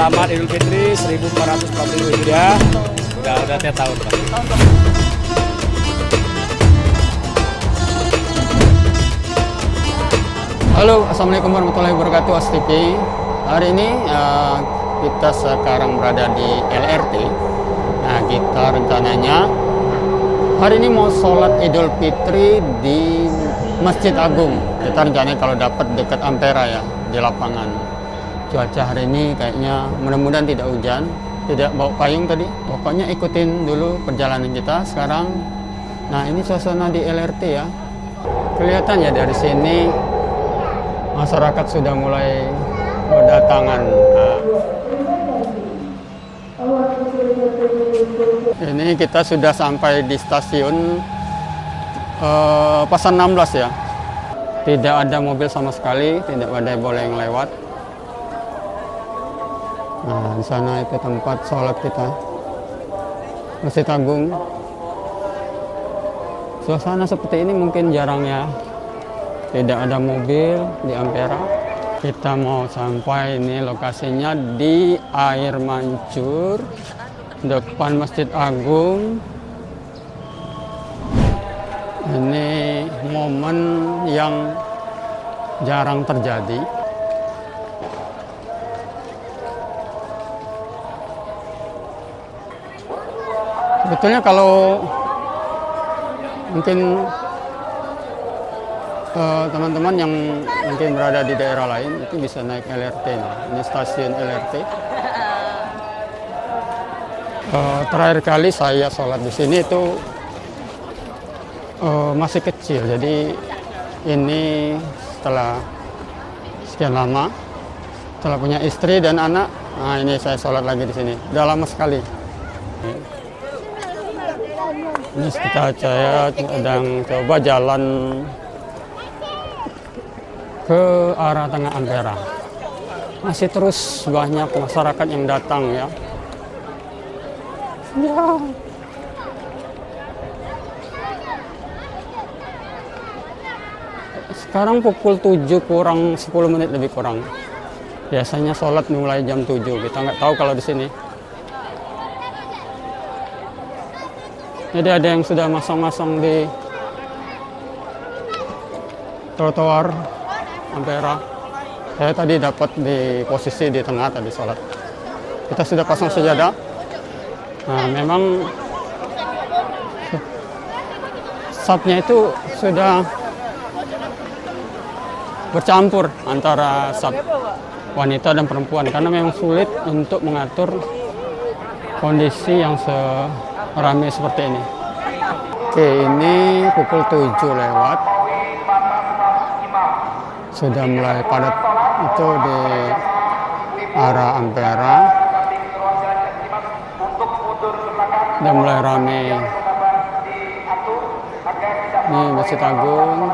Selamat Idul Fitri 1440 Hijriah. Udah tiap tahun, Pak. Halo, Assalamualaikum warahmatullahi wabarakatuh, ASTV. Hari ini kita sekarang berada di LRT. Nah, kita rencananya hari ini mau sholat Idul Fitri di Masjid Agung. Kita rencananya kalau dapat dekat Ampera ya, di lapangan. Cuaca hari ini kayaknya mudah-mudahan tidak hujan, tidak bawa payung tadi. Pokoknya ikutin dulu perjalanan kita sekarang. Nah, ini suasana di LRT ya. Kelihatan ya dari sini masyarakat sudah mulai berdatangan. Nah, ini kita sudah sampai di stasiun Pasar 16 ya. Tidak ada mobil sama sekali, tidak ada boleh yang lewat. Nah, di sana itu tempat sholat kita, Masjid Agung. Suasana seperti ini mungkin jarang ya. Tidak ada mobil di Ampera. Kita mau sampai, ini lokasinya di Air Mancur, depan Masjid Agung. Ini momen yang jarang terjadi. Sebetulnya kalau mungkin teman-teman yang mungkin berada di daerah lain itu bisa naik LRT. Nah, ini stasiun LRT. Terakhir kali saya sholat di sini itu masih kecil, jadi ini setelah sekian lama, setelah punya istri dan anak, nah ini saya sholat lagi di sini. Udah lama sekali. Ini saya sedang coba jalan ke arah tengah Ampera. Masih terus banyak masyarakat yang datang ya. Sekarang pukul 7 kurang 10 menit lebih kurang. Biasanya sholat mulai jam 7. Kita nggak tahu kalau di sini. Jadi ada yang sudah masang-masang di trotoar Ampera. Saya tadi dapat di posisi di tengah tadi sholat. Kita sudah pasang sejadah. Nah, memang sapnya itu sudah bercampur antara sap wanita dan perempuan karena memang sulit untuk mengatur kondisi yang ramai seperti ini. Oke, ini pukul 7 lewat. Sudah mulai padat itu di arah Ampera. Sudah mulai ramai. Ini Masjid Agung.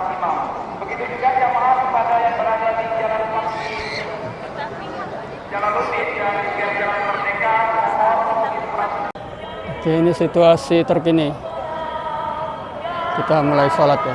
Oke, ini situasi terkini. Kita mulai sholat ya.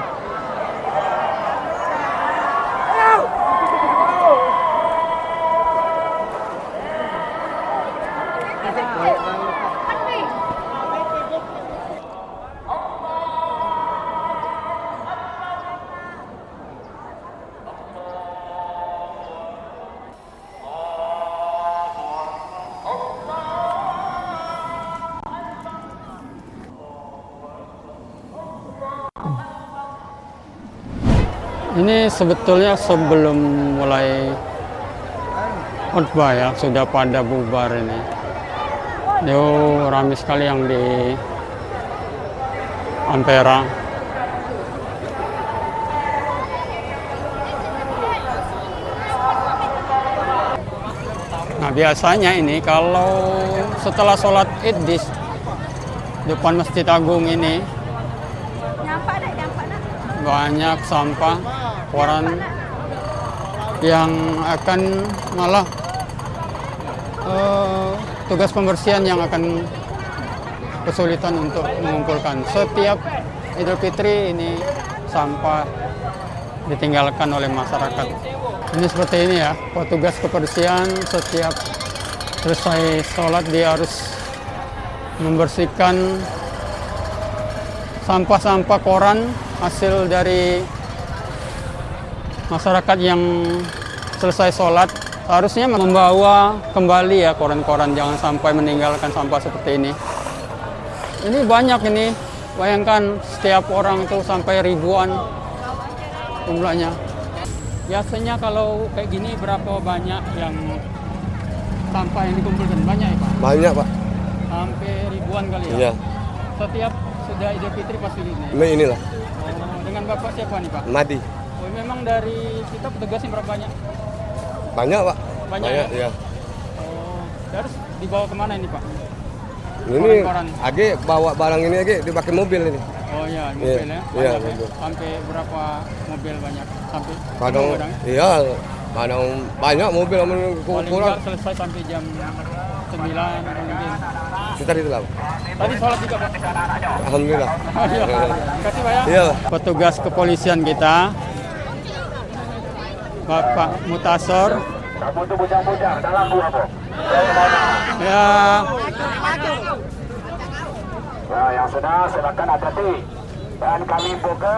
Ini sebetulnya sebelum mulai khutbah ya, sudah pada bubar ini. Ramai sekali yang di Ampera. Nah, biasanya ini kalau setelah sholat Id di depan Masjid Agung ini banyak sampah koran yang akan malah tugas pembersihan yang akan kesulitan untuk mengumpulkan. Setiap Idul Fitri ini sampah ditinggalkan oleh masyarakat. Ini seperti ini ya, petugas kebersihan setiap selesai sholat dia harus membersihkan sampah-sampah koran hasil dari masyarakat yang selesai sholat. Harusnya membawa kembali ya koran-koran, jangan sampai meninggalkan sampah seperti ini. Ini banyak ini, bayangkan setiap orang itu sampai ribuan jumlahnya. Biasanya kalau kayak gini berapa banyak yang sampah yang dikumpulkan? Banyak ya Pak? Banyak Pak. Sampai ribuan kali ya? Iya. Setiap sudah Idul Fitri pasti ini? Inilah. Oh, dengan Bapak siapa nih Pak? Madi. Oh, memang dari kita petugasnya berapa banyak? Banyak Pak. Banyak ya? Iya. Oh, terus dibawa kemana ini Pak? Ini Koran-koran. Age bawa barang ini Age dipakai mobil ini. Oh iya, mobil ya? Iya, Banyak ya? mobil. Sampai berapa mobil banyak? Sampai Kadang penuh kadang? iya, kadang banyak mobil Paling kurang. nggak selesai sampai jam 9 mungkin. Kita itu lah. Tadi sholat juga Pak? Alhamdulillah. Iya. Terima kasih Pak ya. Iya. Petugas kepolisian kita, Bapak Mutasor. Kamu itu bujang-bujang, dalam dua Bu. Ya, Ya, yang sudah silakan hati-hati. Dan kami buka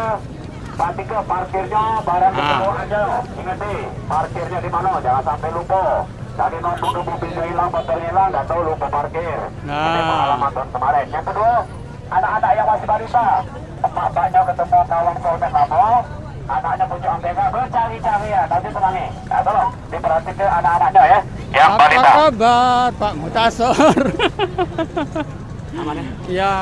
ke parkirnya barang ketemu aja. Ingat parkirnya di mana? Jangan sampai lupa. Tadi nunggu mobilnya hilang, motornya hilang, nggak tahu lupa parkir. Ini pengalaman tahun kemarin. Yang kedua, anak-anak yang masih balita, bapaknya ketemu kawan soulmate lama, anaknya punya MPK bercari-cari ya. Nanti tenangi. Nah, tolong diperhatikan anak-anaknya ya. Yang apa balita. kabar Pak Mutasor? Ya,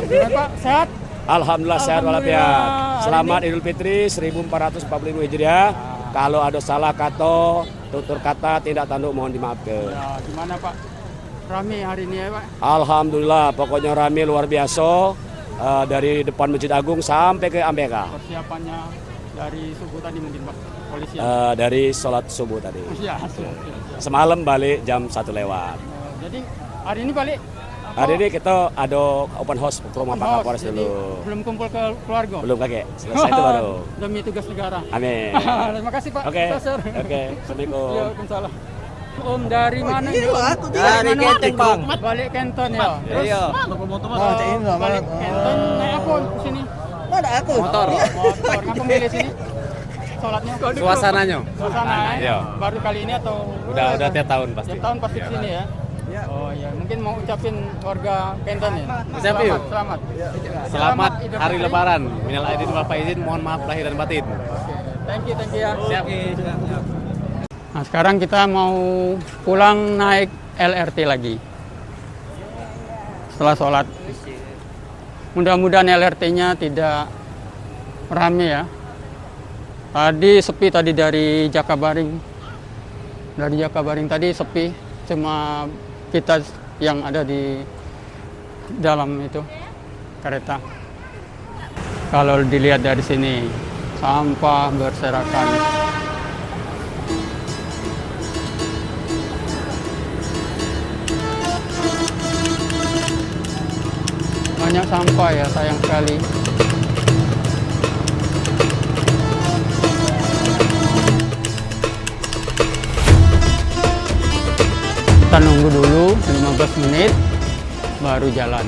gimana Pak? Sehat? Alhamdulillah sehat walafiat. Alhamdulillah. Selamat Idul Fitri 1445 Hijriah. Kalau ada salah kata, tutur kata, tidak tanduk mohon dimaafkan. Ya, gimana Pak? Rame hari ini ya Pak? Alhamdulillah, pokoknya rame luar biasa. Dari depan Masjid Agung sampai ke Ambeka. Persiapannya dari subuh tadi mungkin Pak? Polisi. Dari sholat subuh tadi. Iya, siap. Semalam balik jam 1 lewat. Jadi hari ini balik? Hari ini kita ada open house ke rumah Pak Kapolres Jadi dulu. belum kumpul ke keluarga? Belum kakek, selesai itu baru. Demi tugas negara. Amin. Terima kasih Pak. Oke. Mutasor. Oke. Assalamualaikum. Ya, Waalaikumsalam. Om dari mana ini? Dari Kenteng, Bang. Balik Kenton ya. Terus Iya. balik Kenton naik apa ke sini? Ada aku. Motor. Ngapa milih sini? Sholatnya? Suasananya. Suasana ya? Iya. Baru kali ini atau? Udah tiap tahun pasti. Tiap tahun pasti ke sini ya? Oh iya, mungkin mau ucapin warga Kenton ya? Ucapin yuk. Selamat. Selamat Idul Hari Fitri. Lebaran. Minal aidin wal faizin, mohon maaf lahir dan batin. Thank you ya. Siap. Nah, sekarang kita mau pulang naik LRT lagi. Setelah sholat. Mudah-mudahan LRT-nya tidak rame ya. Tadi sepi tadi dari Jakabaring. Dari Jakabaring tadi sepi. Cuma kita yang ada di dalam itu kereta. Kalau dilihat dari sini, sampah berserakan. Banyak sampah ya, sayang sekali. Kita nunggu dulu 15 menit baru jalan.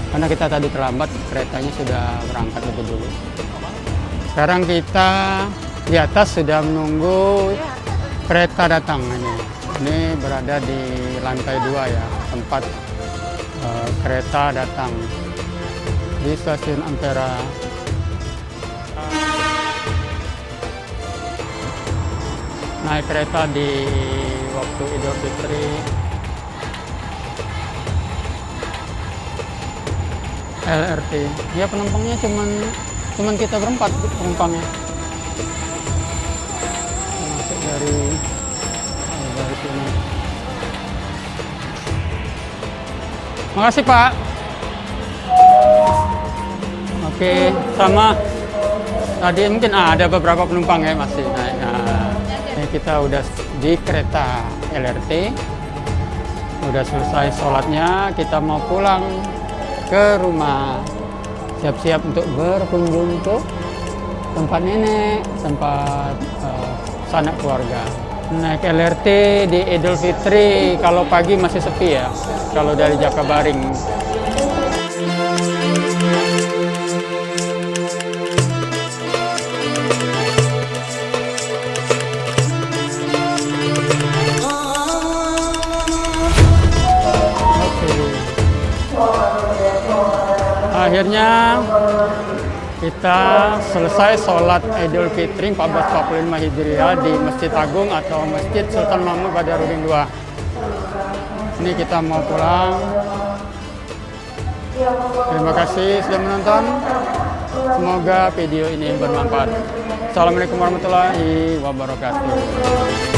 Karena kita tadi terlambat, keretanya sudah berangkat lebih dulu. Sekarang kita di atas sudah menunggu kereta datang ini. Ini berada di lantai 2 ya, tempat kereta datang di stasiun Ampera. Naik kereta di waktu Idul Fitri. LRT. Ya penumpangnya cuman kita berempat penumpangnya. Masuk dari sini. Makasih Pak. Oke, sama. Tadi mungkin ada beberapa penumpang ya masih naik. Nah, ini kita udah di kereta LRT. Udah selesai sholatnya, kita mau pulang ke rumah. Siap-siap untuk berkunjung ke tempat nenek, tempat sanak keluarga. Naik LRT di Idul Fitri kalau pagi masih sepi ya, kalau dari Jakabaring. Oke. Akhirnya kita selesai sholat Idul Fitri 1445 Hijriah di Masjid Agung atau Masjid Sultan Mahmud Badarudin II. Ini kita mau pulang. Terima kasih sudah menonton. Semoga video ini bermanfaat. Assalamualaikum warahmatullahi wabarakatuh.